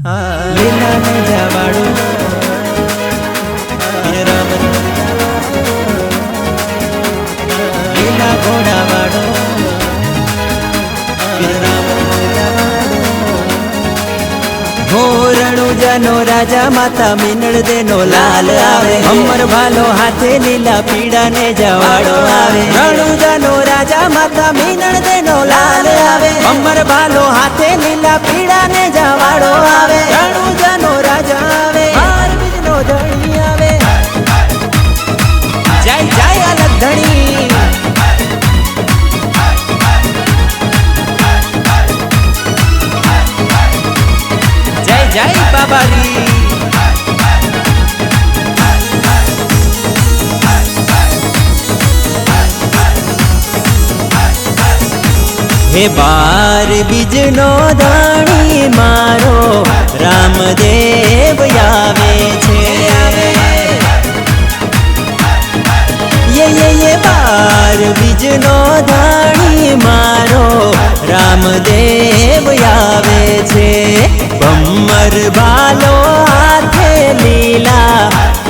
લીલા ને જવાડો રામ લીલા ઘોડા વાળો રણુજાનો રાજા માતા મીનળ દેનો લાલ આવે અમર ભાલો હાથે લીલા પીડા ને જવાડો આવે રણુજાનો રાજા માતા મીનળ દેનો લાલ આવે અમર ભાલો હાથે લીલા પીડા ને જવાડો આવે રણુજાનો રાજા આવે હાર બીજનો ધણી આવે જય જય અલગ ધણી जय बाबारी हे बार बीजनो धाणी मारो रामदेव आवे छे ये बार बीजनो धाणी मारो रामदेव आवे छे बम्मर भालो हाथे लीला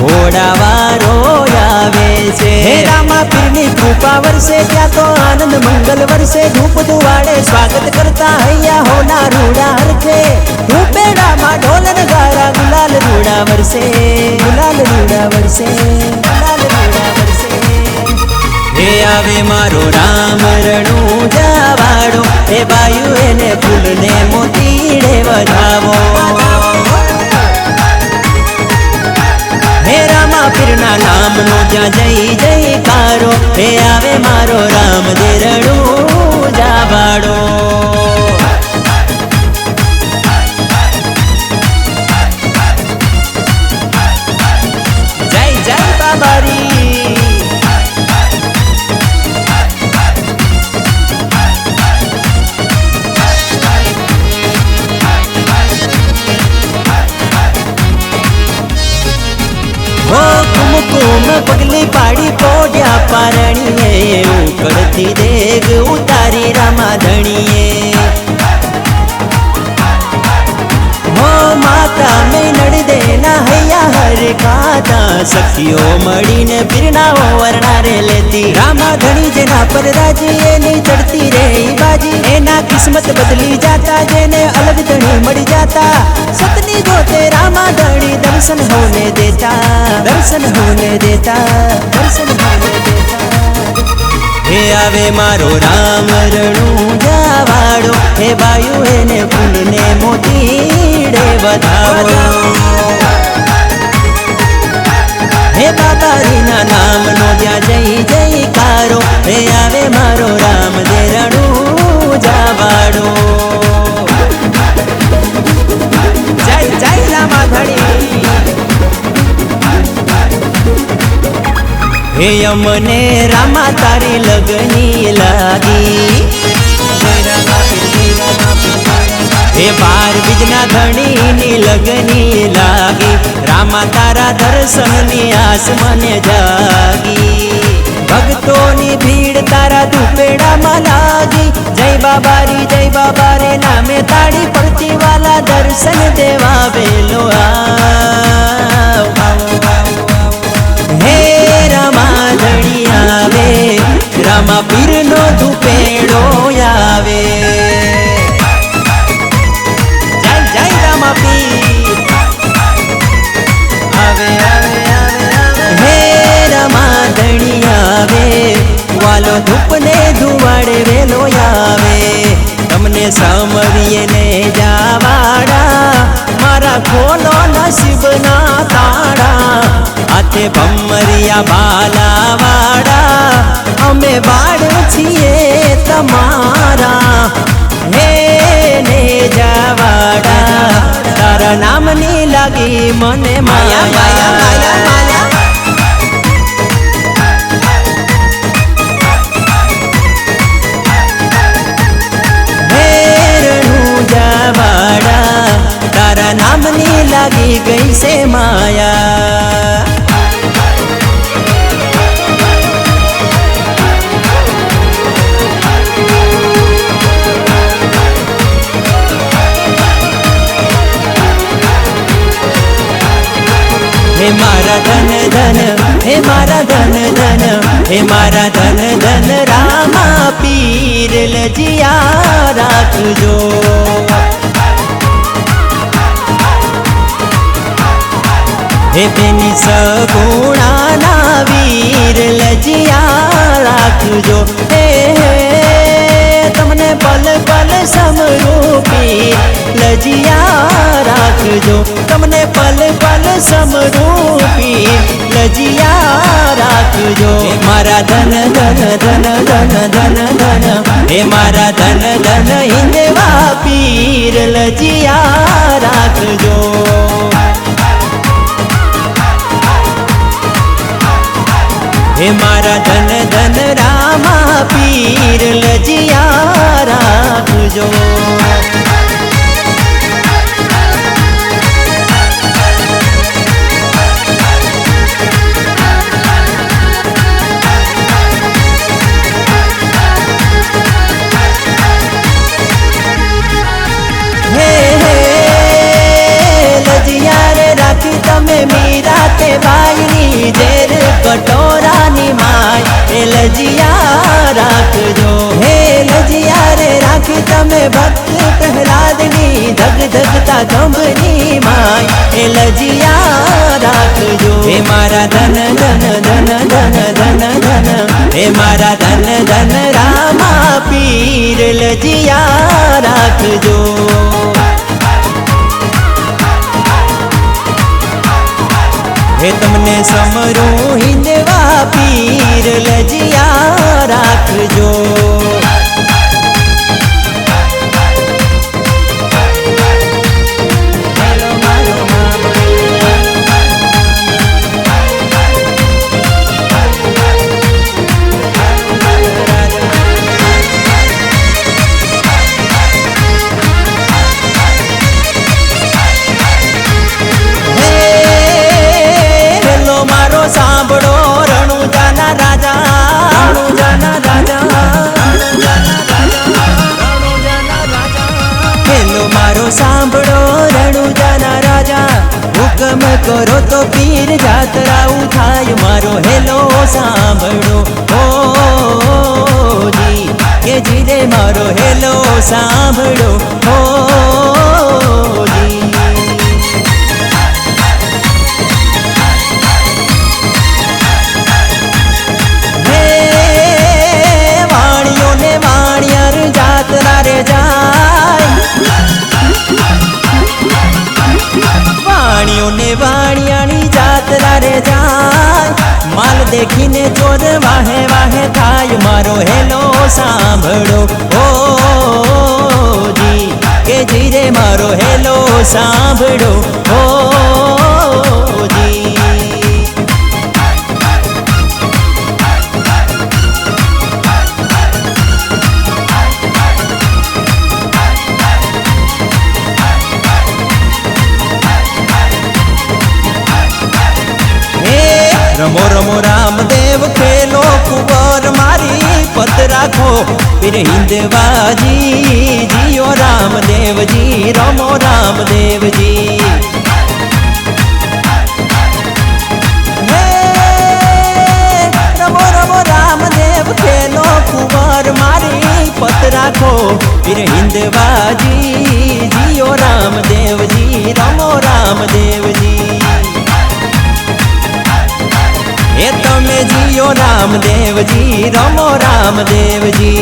घोड़ा वारो आवे छे हे रामा पीरनी कृपा वर्षे क्या तो आनंद मंगल वर्षे धूप दुआड़े स्वागत करता हैया होना रूड़ा हरखे धूपेड़ा मा ढोल नगारा गुलाल रूड़ा वर्षे गुलाल रूड़ा वर्षे गुलाल रूड़ा वर्षे हे आवे मारो राम रણુજા વાળો हे बायु एने फूल ने मोतीड़े वधावो हे रामा पीरना नाम नो ज्या जय जयकारो हे आवे मारो राम दे રણુજા વાળો जय जय बाबारी कुमकुम पगली पाड़ी पोड्या पारणीए उकड़ती देग उतारी रामा धणीए हो माता में नड़ देना हैया हर खाता सखियो मळीने पीरनाओ वरणारे लेती रामा धणी जेना पर राजी एनी चढ़ती रे बाजी एना किस्मत बदली जाता जेने अलग धणी मળી जाता सतनी गोते रामा धणी दर्शन होने देता दर्शन होने देता दर्शन होने देता हे आवे मारो राम રણુજા વાળો हे बायु एने फूल ने मोतीड़े वधावो हे बाबारी ना नाम नो ज्या जय जयकारो हे आवे मारो राम दे રણુજા વાળો जय जय रामा धणी हे यमने रामा तारी लगनी लागी हे बार बीजना धणी नी लगनी लागी रामा तारा दर्शन नी आस मने जागी भक्तों नी भीड़ तारा दुपेड़ा मा लागी जय बाबा रे नामे ताड़ी पड़ती वाला दर्शन देवा वेलो हे रामा धणी आवे रामा पीर नो दुपेड़ो आवे जय जय रामा पीर आवे आवे आवे आवे हे रामा धणी आवे वालो धूप ने धुवाड़े वेलो आवे तमने सामरिये ने जावाड़ा मारा खोलो नसीब ना ताड़ा आते बम्मरिया बाला वाड़ा अमे बाड़ छिए तमारा हे ने जावाड़ा तारा नाम नी लागी मने माया माया माया माया हे રણુજા વાળા તારા નામની લાગી ગઈ से माया हे मारा धन धन, हे मारा धन धन, हे मारा धन धन रामा पीर लजिया राखजो। हे बेनी सगुणाना वीर लजिया राखजो। हे तमने पल पल समरूपी लजिया राखजो। तमने पल पल समरूपी लजिया राखजो। हे मारा धन धन धन धन धन धन, हे मारा धन धन हिंदवा पीर लजिया राखजो। हे मारा धन धन रामा पीर लजिया राखजो। हे लजिया रे राखी तमे मीरा ते बाईनी जेर कटोरा नी माय। हे लजिया राखजो। हे लजिया रे राखी तमे भक्त प्रहलादनी धग धगता गंभनी माय। हे लजिया राखजो। हे मारा धन धन धन धन धन धन, हे मारा धन धन रामा पीर लजिया राखजो। हे तमने समरू हिंदवा पीर लजिया राखजो। सांभळो रणुजाना राजा, रणुजाना राजा, रणुजाना राजा। हेलो मारो सांभळो रणुजाना राजा, हुकम करो तो पीर जात्रा उठाय मारो। हेलो सांभळो ओ जी के जीरे मारो। हेलो सांभळो ओ जी। रे जाय वाणियों ने वाणियानी जातरा रे जाय। माल देखीने चोर वाहे वाहे थाय मारो। हेलो सांभळो ओ जी के जीरे मारो। हेलो सांभळो ओ जी। रमो रमो रामदेव खेलो कुंवर मारी पत राखो फिर हिंदवा जी। जियो रामदेव जी, रमो रामदेव जी। हे रमो रमो रामदेव खेलो कुंवर मारी पत राखो फिर हिंदवा जी। जियो रामदेव जी, रमो रामदेव जी। हे तमे जियो रामदेव जी, रमो रामदेव जी।